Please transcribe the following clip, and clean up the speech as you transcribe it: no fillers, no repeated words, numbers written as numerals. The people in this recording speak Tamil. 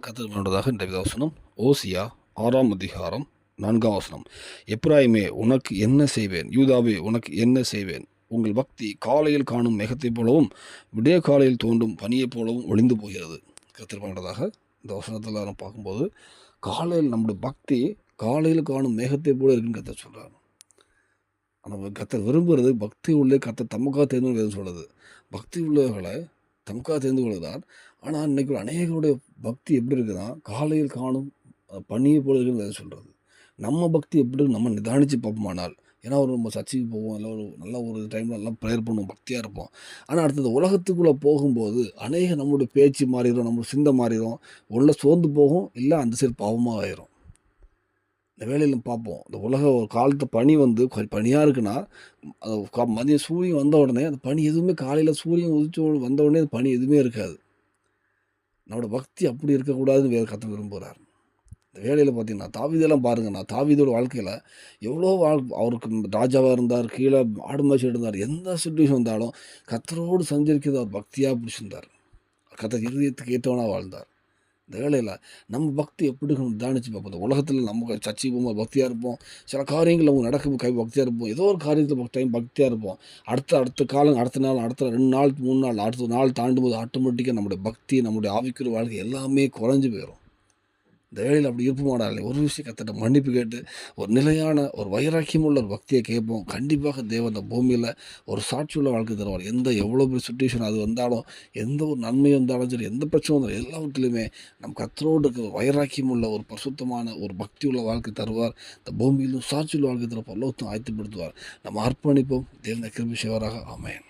கர்த்தர் இன்றைய வசனம் ஓசியா 6ஆம் அதிகாரம் 4ஆம் வசனம். எப்பிராயீமே உனக்கு என்ன செய்வேன், யூதாவே உனக்கு என்ன செய்வேன், உங்கள் பக்தி காலையில் காணும் மேகத்தைப் போலவும் விடிய காலையில் தோன்றும் பனியைப் போலவும் ஒளிந்து போகிறது. கர்த்தர் பண்ணுறதாக இந்த வசனத்தில் நம்ம பார்க்கும்போது காலையில் நம்முடைய பக்தி காலையில் காணும் மேகத்தைப் போல இருக்குன்னு கர்த்தர் சொல்கிறார். நம்ம கர்த்தர் விரும்புகிறது பக்தி உள்ளே கர்த்தர் தமக்காக தேர்ந்து சொல்கிறது. பக்தி உள்ளவர்களை தமக்காக தெரிந்து கொள்கிறார். ஆனால் இன்றைக்கு அநேகருடைய பக்தி எப்படி இருக்குன்னா, காலையில் காணும் பனியை போல இருக்குன்னு சொல்கிறது. நம்ம பக்தி எப்படி நம்ம நிதானித்து பார்ப்போமானால், ஏன்னா நம்ம சர்ச்சுக்கு போவோம், இல்லை ஒரு நல்ல ஒரு டைமில் நல்லா ப்ரேயர் பண்ணுவோம், பக்தியாக இருப்போம். ஆனால் அடுத்தது உலகத்துக்குள்ளே போகும்போது நம்மளுடைய பேச்சு மாறிடும், நம்மளுடைய சிந்தை மாறிடும், உள்ள சோர்ந்து போகும், இல்லை அந்த சைடு பாவமாக ஆயிரும். இந்த வேலையில் பார்ப்போம், இந்த உலக ஒரு காலத்து பனி பனியாக இருக்குன்னா, மதியம் சூரியன் வந்த உடனே அந்த பனி எதுவுமே காலையில் சூரியன் உதிச்சு வந்த உடனே அந்த பனி எதுவுமே இருக்காது. நம்மளோட பக்தி அப்படி இருக்கக்கூடாதுன்னு வேறு கர்த்தர் விரும்புகிறார். இந்த வேலையில் பார்த்தீங்கன்னா தாவீதெல்லாம் பாருங்கண்ணா, தாவீதோட வாழ்க்கையில் எவ்வளோ அவருக்கு ராஜாவாக இருந்தார், கீழே ஆடு மேய்ச்சி இருந்தார். எந்த சுச்சுவேஷன் வந்தாலும் கர்த்தரோடு சஞ்சரிக்கிறது அவர் பக்தியாக பிடிச்சிருந்தார். கர்த்தர் இருதயத்துக்கு ஏற்றவனாக வாழ்ந்தார். இந்த வேலையில் நம்ம பக்தி எப்படி நிதானிச்சு பார்ப்போம். உலகத்தில் நம்ம சர்ச்சைக்கு போகும்போது பக்தியாக இருப்போம், சில காரியங்கள் அவங்க நடக்கும் பக்தியாக இருப்போம், ஏதோ ஒரு காரியத்தில் டைம் பக்தியாக இருப்போம். அடுத்த காலம், அடுத்த நாள், அடுத்த 2 நாள் 3 நாள், அடுத்த நாள் தாண்டும் போது ஆட்டோமேட்டிக்காக நம்முடைய பக்தி, நம்முடைய ஆவிக்குரிய வாழ்க்கை எல்லாமே குறைஞ்சி போயிடும். இந்த வேலையில் அப்படி இருப்போமாடாலே ஒரு விஷயம் கர்த்தர்ட்ட மன்னிப்பு கேட்டு ஒரு நிலையான ஒரு வைராக்கியமுள்ள ஒரு பக்தியை கேட்போம். கண்டிப்பாக தேவன் இந்த பூமியில் ஒரு சாட்சியுள்ள வாழ்க்கை தருவார். எவ்வளோ பெரிய சுச்சுவேஷன் அது வந்தாலும், எந்த ஒரு நன்மை வந்தாலும் சரி, எந்த பிரச்சனை வந்தாலும் எல்லாவற்றிலுமே நம் கர்த்தரோடு இருக்கிற வைராக்கியமுள்ள ஒரு பரிசுத்தமான ஒரு பக்தி உள்ள வாழ்க்கை தருவார். இந்த பூமியிலும் சாட்சியுள்ள வாழ்க்கை தருவார். பரலோகத்தையும் ஆயத்தப்படுத்துவார். நம்ம அர்ப்பணிப்போம். தேவனை கிருபை செய்வாராக. ஆமென்.